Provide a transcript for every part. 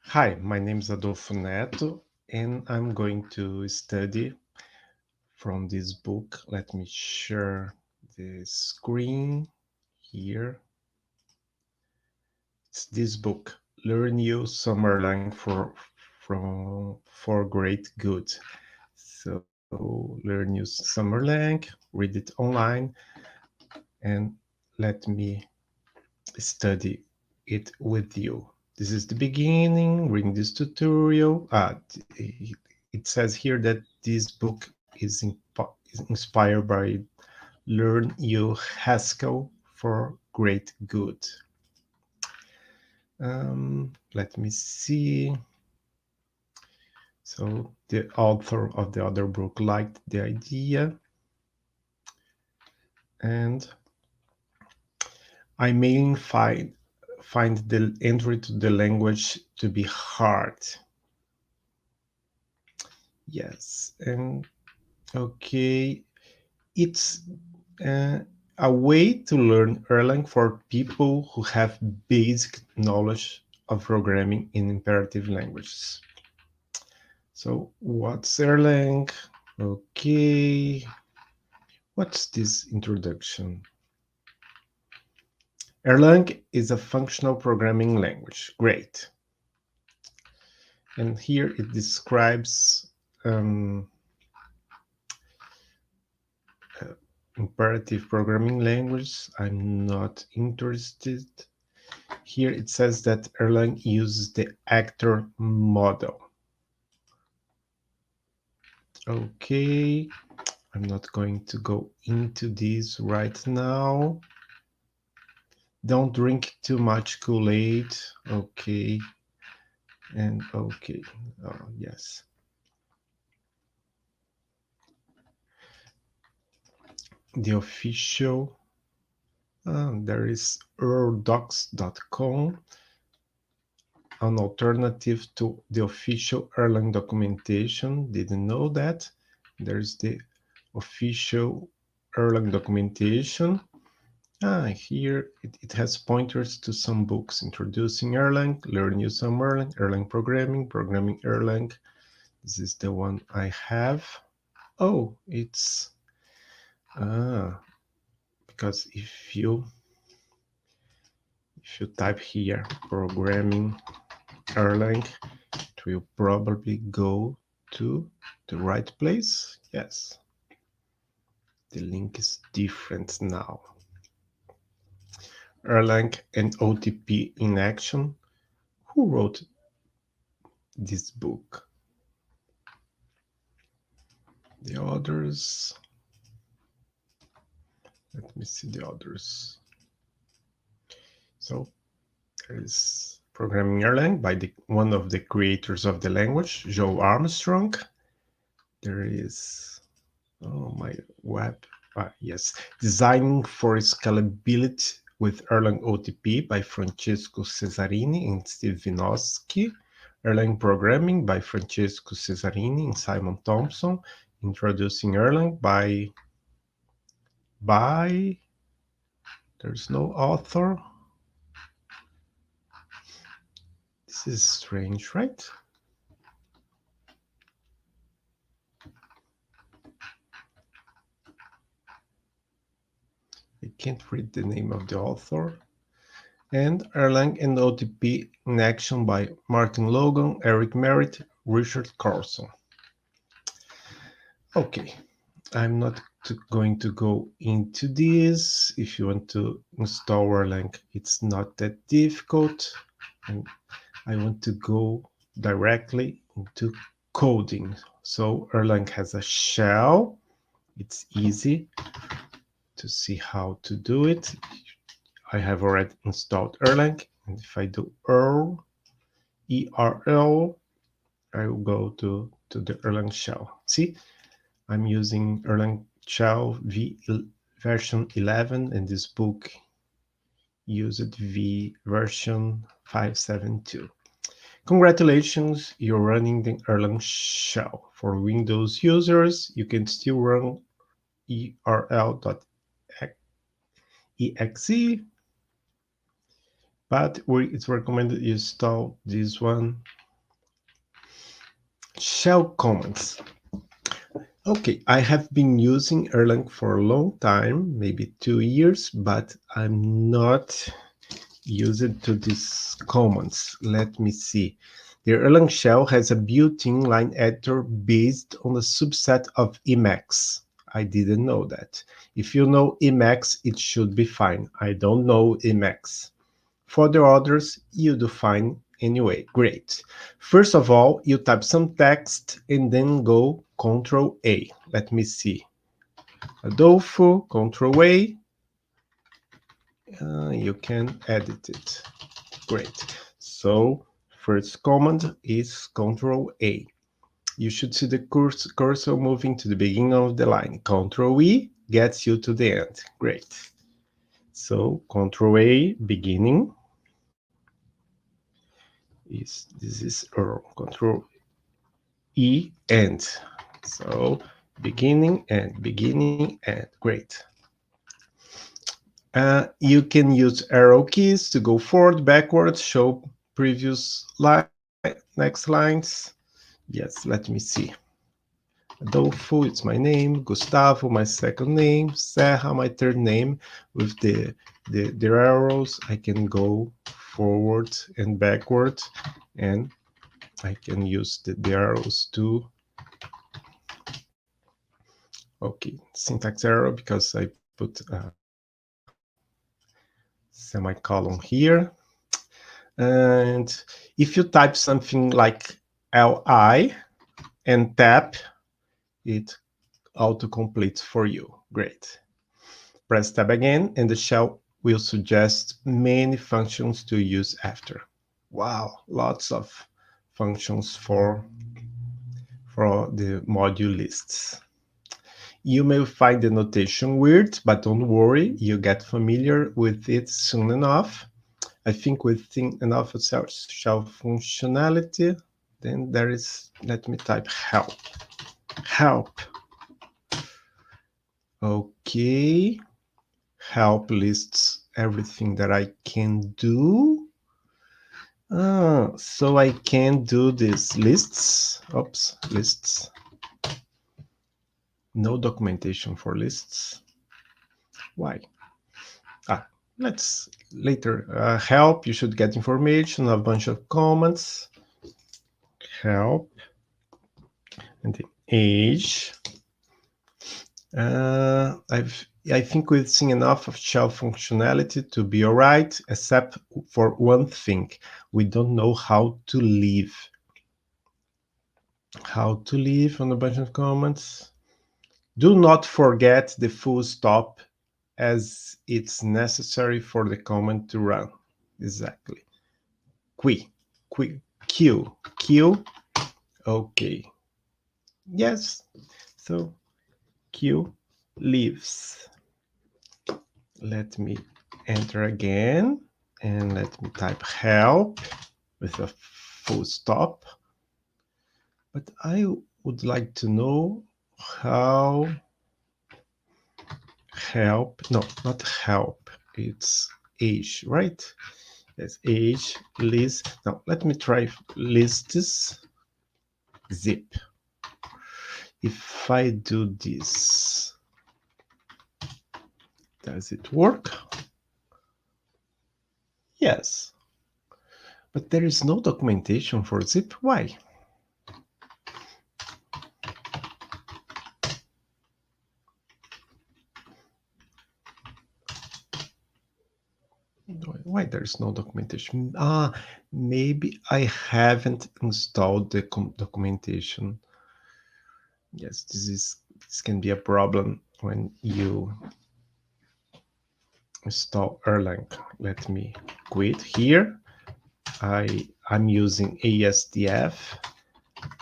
Hi, my name is Adolfo Neto, and I'm going to study from this book. Let me share the screen here. It's this book, Learn You Some Erlang for Great Good. So learn you some Erlang, read it online, and let me study it with you. This is the beginning, reading this tutorial. It says here that this book is inspired by Learn You Haskell for Great Good. Let me see. So the author of the other book liked the idea, and I mainly find the entry to the language to be hard. Yes, and okay, it's uh, a way to learn Erlang for people who have basic knowledge of programming in imperative languages. So, what's Erlang? Okay, what's this introduction? Erlang is a functional programming language. Great. And here it describes imperative programming language. I'm not interested. Here it says that Erlang uses the actor model. Okay, I'm not going to go into this right now. Don't drink too much Kool-Aid. Okay, and okay, yes. The official, there is erldocs.com, an alternative to the official Erlang documentation. Didn't know that. There's the official Erlang documentation. Here it has pointers to some books: Introducing Erlang, Learn You Some Erlang, Erlang Programming, Programming Erlang. This is the one I have. Oh, it's because if you type here Programming Erlang, it will probably go to the right place. Yes, the link is different now. Erlang and OTP in action. Who wrote this book? The others. Let me see the others. So there is Programming Erlang by one of the creators of the language, Joe Armstrong. There is, oh my web, yes, Designing for Scalability with Erlang OTP by Francesco Cesarini and Steve Winoski. Erlang Programming by Francesco Cesarini and Simon Thompson. Introducing Erlang by there's no author. This is strange, right? I can't read the name of the author. And Erlang and OTP in Action by Martin Logan, Eric Merritt, Richard Carlson. Okay, I'm not going to go into this. If you want to install Erlang, it's not that difficult. And I want to go directly into coding. So Erlang has a shell. It's easy to see how to do it. I have already installed Erlang, and if I do ERL, I will go to the Erlang shell. See, I'm using Erlang shell version 11, and this book used V version 5.7.2. Congratulations, you're running the Erlang shell. For Windows users, you can still run erl.exe, but it's recommended you install this one. Shell commands. Okay, I have been using Erlang for a long time, maybe 2 years, but I'm not used to these commands. Let me see. The Erlang shell has a built-in line editor based on a subset of Emacs. I didn't know that. If you know Emacs, it should be fine. I don't know Emacs. For the others, you do fine anyway. Great. First of all, you type some text and then go Control A. Let me see. Adolfo, Control A. You can edit it. Great. So first command is Control A. You should see the cursor moving to the beginning of the line. Control E gets you to the end. Great. So Control A, beginning. This is Control E, end. So beginning and great. You can use arrow keys to go forward, backwards, show previous next lines. Yes, let me see. Adolfo, it's my name. Gustavo, my second name. Serra, my third name. With the arrows, I can go forward and backward, and I can use the arrows too. Okay, syntax error because I put a semicolon here. And if you type something like LI and tap, it auto-completes for you. Great. Press tab again, and the shell will suggest many functions to use after. Wow, lots of functions for the module lists. You may find the notation weird, but don't worry, you get familiar with it soon enough. I think with enough shell functionality, then there is, let me type help. Help. Okay. Help lists everything that I can do. So I can do these lists. Oops, lists. No documentation for lists. Why? Let's later. Help, you should get information, a bunch of comments. Help. And the age. I think we've seen enough of shell functionality to be all right, except for one thing. We don't know how to leave. How to leave on a bunch of comments. Do not forget the full stop, as it's necessary for the comment to run. Exactly. Q. Okay. Yes. So Q leaves. Let me enter again, and let me type help with a full stop. But I would like to know how help, no, not help, it's age, right? Yes, age, list. Now let me try lists zip. If I do this, does it work? Yes, but there is no documentation for zip. Why? Why there's no documentation? Maybe I haven't installed the documentation. Yes, this can be a problem when you install Erlang. Let me quit here. I'm using ASDF,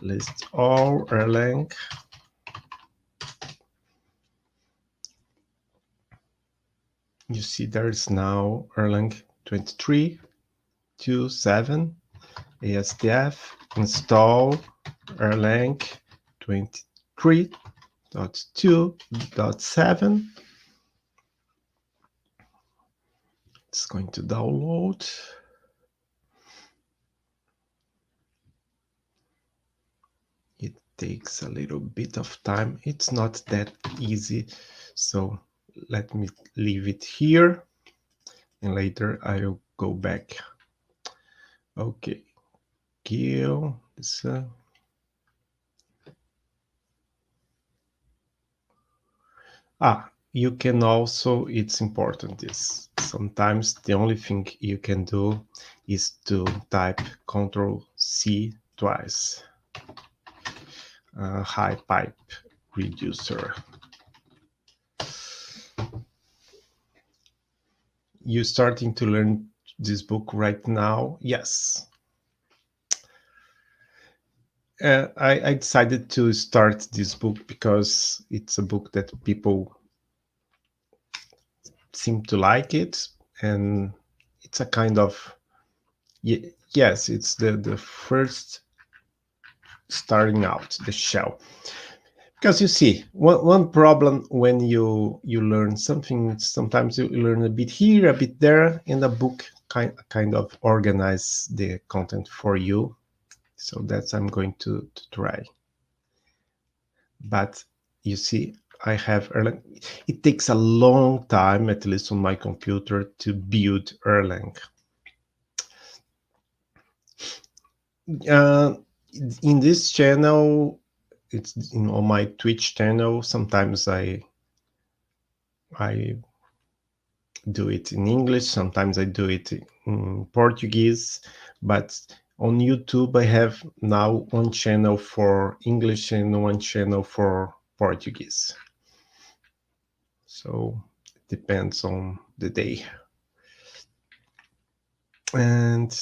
list all Erlang. You see there's now Erlang 23.2.7 ASDF install Erlang 23.2.7. It's going to download. takes a little bit of time. It's not that easy, so let me leave it here and later I'll go back. Okay, kill this. You can also, it's important, is sometimes the only thing you can do is to type Control C twice. High pipe reducer. You starting to learn this book right now? Yes. I decided to start this book because it's a book that people seem to like it, and it's a kind of, yes, it's the first starting out the shell. Because you see, one problem when you learn something, sometimes you learn a bit here, a bit there, and the book kind of organize the content for you. So that's I'm going to try. But you see, I have Erlang. It takes a long time, at least on my computer, to build Erlang. Uh, in this channel, it's on my Twitch channel. Sometimes I do it in English. Sometimes I do it in Portuguese. But on YouTube, I have now one channel for English and one channel for Portuguese. So it depends on the day. And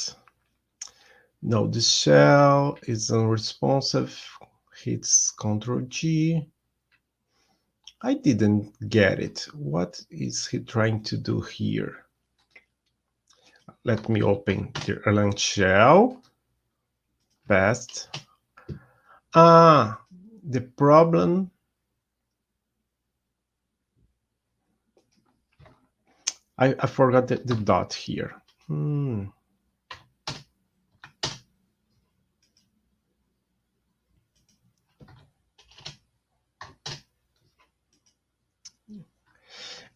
no, the shell is unresponsive. Hits Control G. I didn't get it. What is he trying to do here? Let me open the Erlang shell. Past. The problem. I forgot the dot here.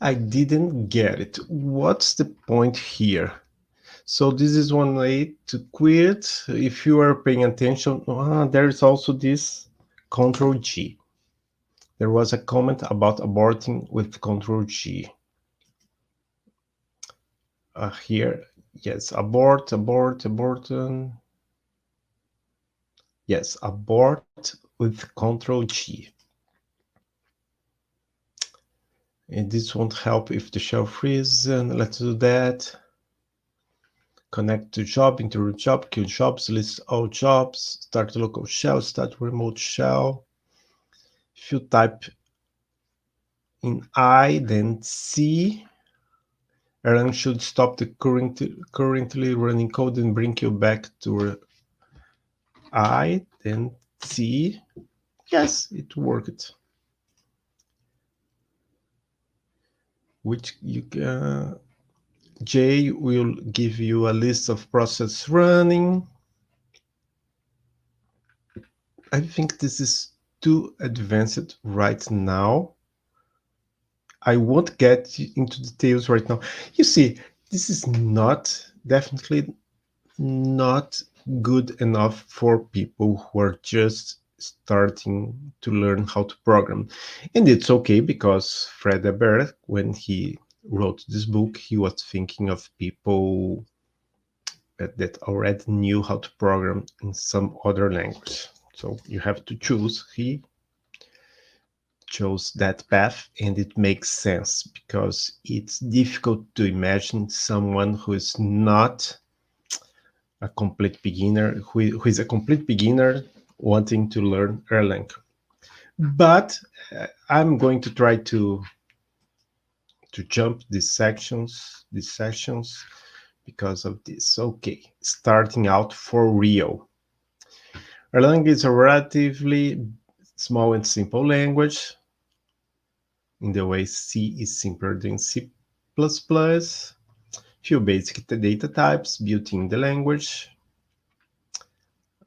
I didn't get it. What's the point here? So this is one way to quit. If you are paying attention, there is also this Control G. There was a comment about aborting with Control G. Here, yes, abort. Yes, abort with Control G. And this won't help if the shell freezes. And let's do that. Connect to job, interrupt job, kill jobs, list all jobs, start local shell, start remote shell. If you type in I, then C, Erlang should stop the currently running code and bring you back to I, then C. Yes, it worked. Which you J will give you a list of process running. I think this is too advanced right now. I won't get into details right now. You see, this is definitely not good enough for people who are just starting to learn how to program. And it's okay because Fred Ebert, when he wrote this book, he was thinking of people that already knew how to program in some other language. So you have to choose. He chose that path, and it makes sense because it's difficult to imagine someone who is not a complete beginner, who is a complete beginner wanting to learn Erlang. But I'm going to try to jump these sections because of this. Okay, starting out for real. Erlang is a relatively small and simple language in the way C is simpler than C++. Few basic data types built in the language.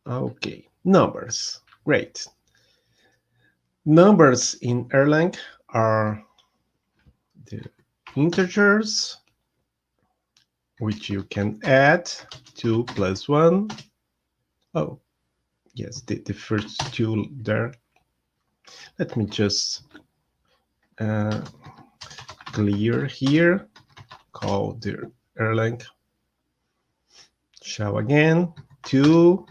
Okay, numbers. Great. Numbers in Erlang are the integers, which you can add 2 plus 1. Oh, yes, the first two there. Let me just clear here, call the Erlang shell again. 2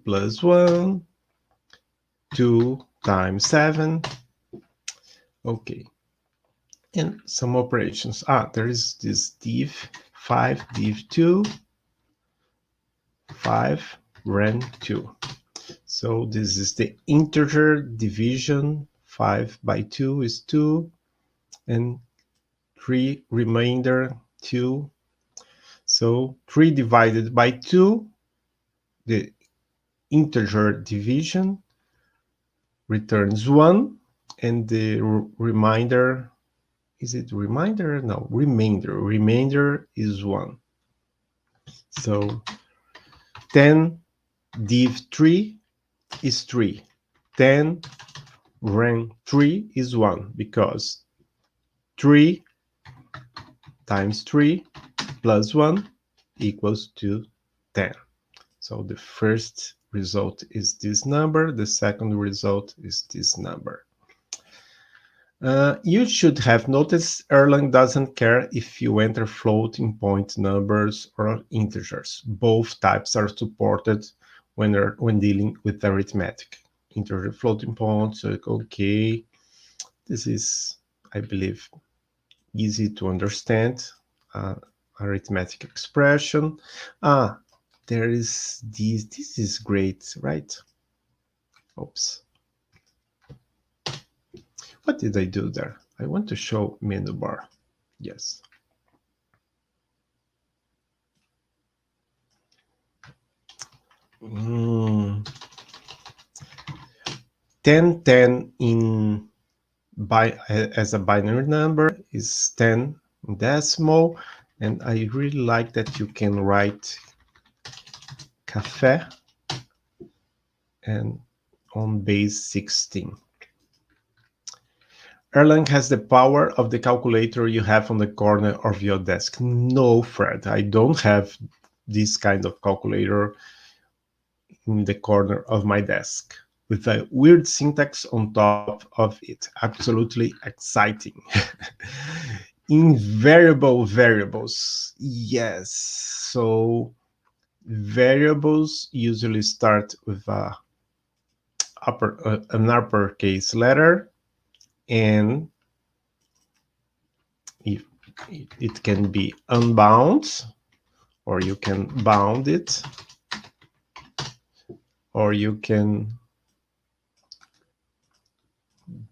plus 1, 2 times 7. Okay, and some operations. There is this div 5, div 2, 5, ren 2. So this is the integer division. 5 by 2 is 2, and 3 remainder 2. So 3 divided by 2, the integer division returns 1, and the remainder, is it remainder? No, remainder is 1. So 10 div 3 is 3. 10 ren 3 is 1, because 3 times 3 plus 1 equals to 10. So the first result is this number, the second result is this number. You should have noticed Erlang doesn't care if you enter floating point numbers or integers. Both types are supported when dealing with arithmetic. Integer, floating points, okay. This is, I believe, easy to understand. Arithmetic expression. There is this. This is great, right? Oops. What did I do there? I want to show menu bar. Yes. Mm. 10 in as a binary number is 10 decimal, and I really like that you can write cafe and on base 16. Erlang has the power of the calculator you have on the corner of your desk. No, Fred, I don't have this kind of calculator in the corner of my desk with a weird syntax on top of it. Absolutely exciting. Invariable variables. Yes. So variables usually start with an uppercase letter, and if it can be unbound, or you can bound it, or you can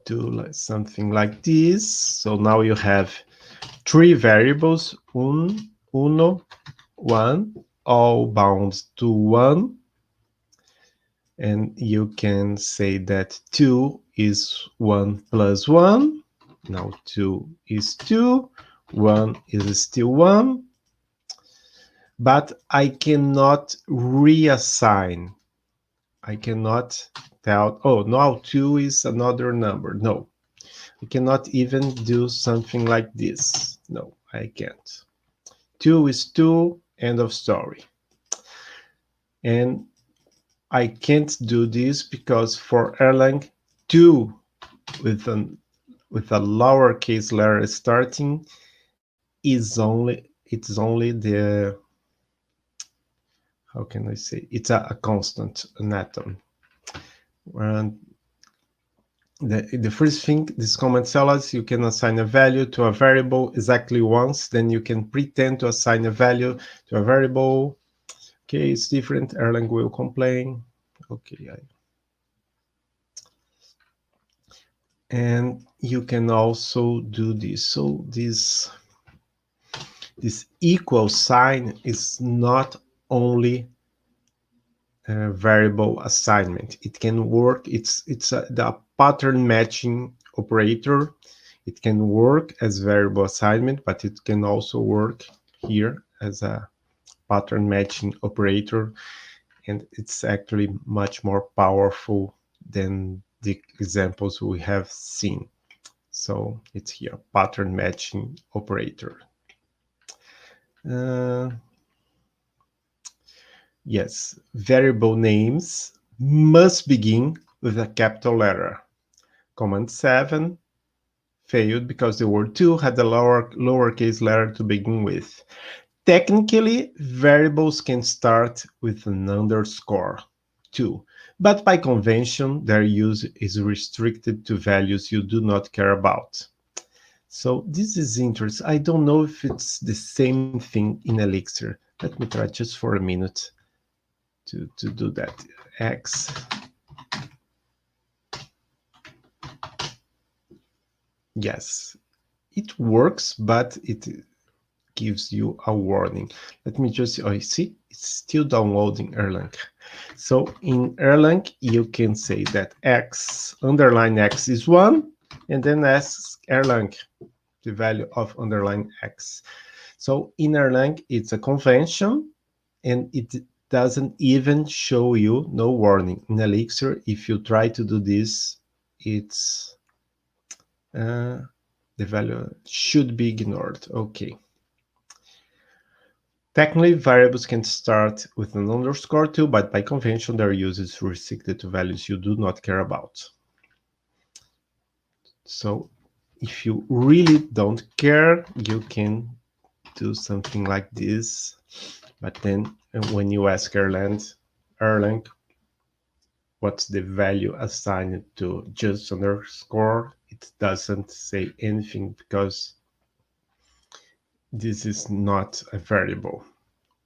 do something like this. So now you have 3 variables, uno, 1, all bound to 1. And you can say that 2 is 1 plus 1. Now 2 is 2. 1 is still 1. But I cannot reassign. I cannot tell, oh, now 2 is another number. No. I cannot even do something like this. No, I can't. 2 is 2, end of story. And I can't do this because for Erlang, 2 with a lowercase letter starting it's only the, how can I say, it's a constant, an atom. And the first thing this comment tells us, you can assign a value to a variable exactly once, then you can pretend to assign a value to a variable. Okay, it's different. Erlang will complain. Okay, and you can also do this. So this equal sign is not only a variable assignment. It can work. It's the pattern matching operator. It can work as variable assignment, but it can also work here as a pattern matching operator, and it's actually much more powerful than the examples we have seen. So it's here, pattern matching operator. Yes, variable names must begin with a capital letter. Command 7 failed because the word to had a lowercase letter to begin with. Technically, variables can start with an underscore too, but by convention, their use is restricted to values you do not care about. So this is interesting. I don't know if it's the same thing in Elixir. Let me try just for a minute to do that. X. Yes, it works, but it gives you a warning. Let me just, oh, you see, it's still downloading Erlang. So in Erlang, you can say that X underline X is 1, and then ask Erlang the value of underline X. So in Erlang, it's a convention, and it doesn't even show you no warning. In Elixir, if you try to do this, it's the value should be ignored. Okay. Technically, variables can start with an underscore too, but by convention, their use is restricted to values you do not care about. So if you really don't care, you can do something like this. But then when you ask Erlang, what's the value assigned to just underscore, it doesn't say anything because this is not a variable,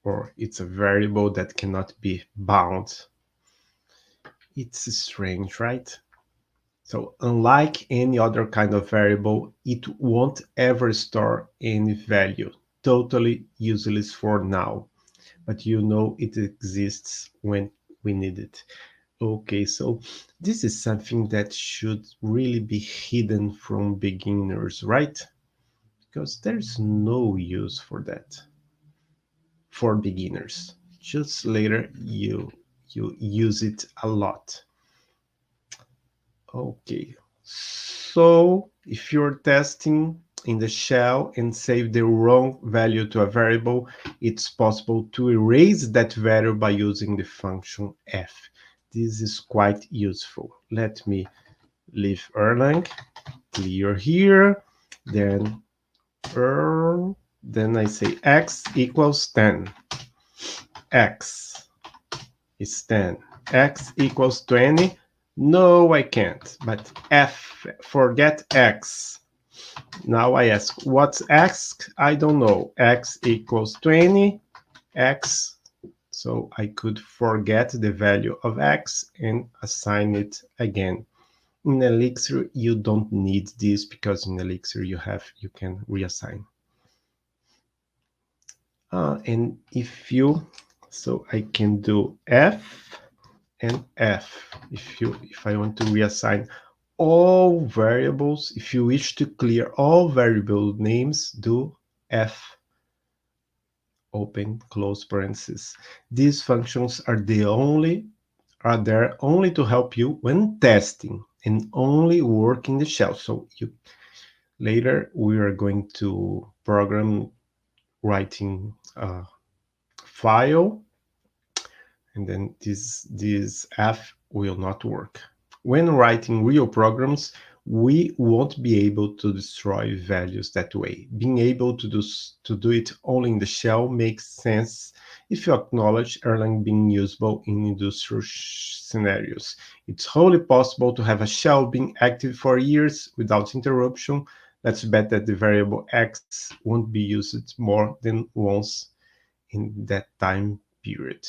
or it's a variable that cannot be bound. It's strange, right? So unlike any other kind of variable, it won't ever store any value. Totally useless for now, but you know it exists when we need it. Okay, so this is something that should really be hidden from beginners, right? Because there's no use for that for beginners. Just later you use it a lot. Okay, so if you're testing in the shell and save the wrong value to a variable, it's possible to erase that value by using the function f. This is quite useful. Let me leave Erlang, clear here, then then I say x equals 10. X is 10. X equals 20. No, I can't. But F, forget X. Now I ask, what's X? I don't know. X equals 20. X. So I could forget the value of X and assign it again. In Elixir, you don't need this because in Elixir you can reassign. And so I can do F and F. If I want to reassign all variables, if you wish to clear all variable names, do F, open, close parentheses. These functions are there only to help you when testing and only work in the shell. So later we are going to program writing a file, and then this F will not work. When writing real programs, we won't be able to destroy values that way. Being able to do it only in the shell makes sense if you acknowledge Erlang being usable in industrial scenarios. It's wholly possible to have a shell being active for years without interruption. Let's bet that the variable x won't be used more than once in that time period.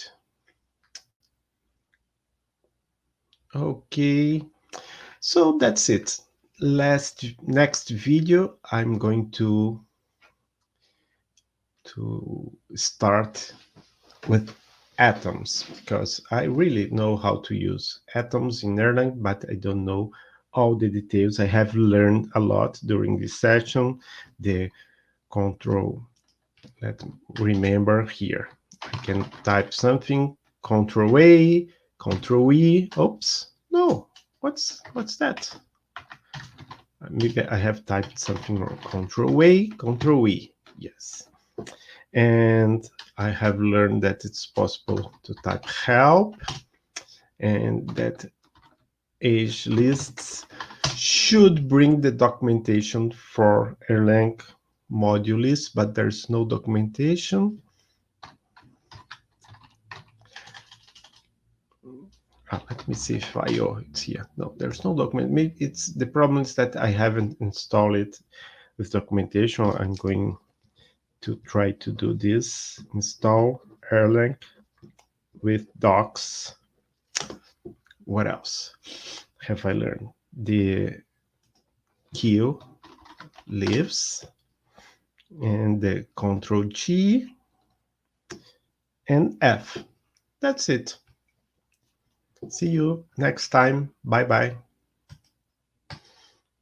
Okay, so that's it. Next video, I'm going to start with atoms, because I really know how to use atoms in Erlang, but I don't know all the details. I have learned a lot during this session. The control, let me remember here. I can type something, Control A, Control E. Oops, no. What's that? Maybe I have typed something wrong. Control A, Control E. Yes. And I have learned that it's possible to type help, and that age lists should bring the documentation for Erlang module list, but there's no documentation. Let me see if it's here. No, there's no document. Maybe it's the problem is that I haven't installed it with documentation. I'm going to try to do this. Install Erlang with docs. What else have I learned? The queue lives and the Control G and F. That's it. See you next time. Bye bye.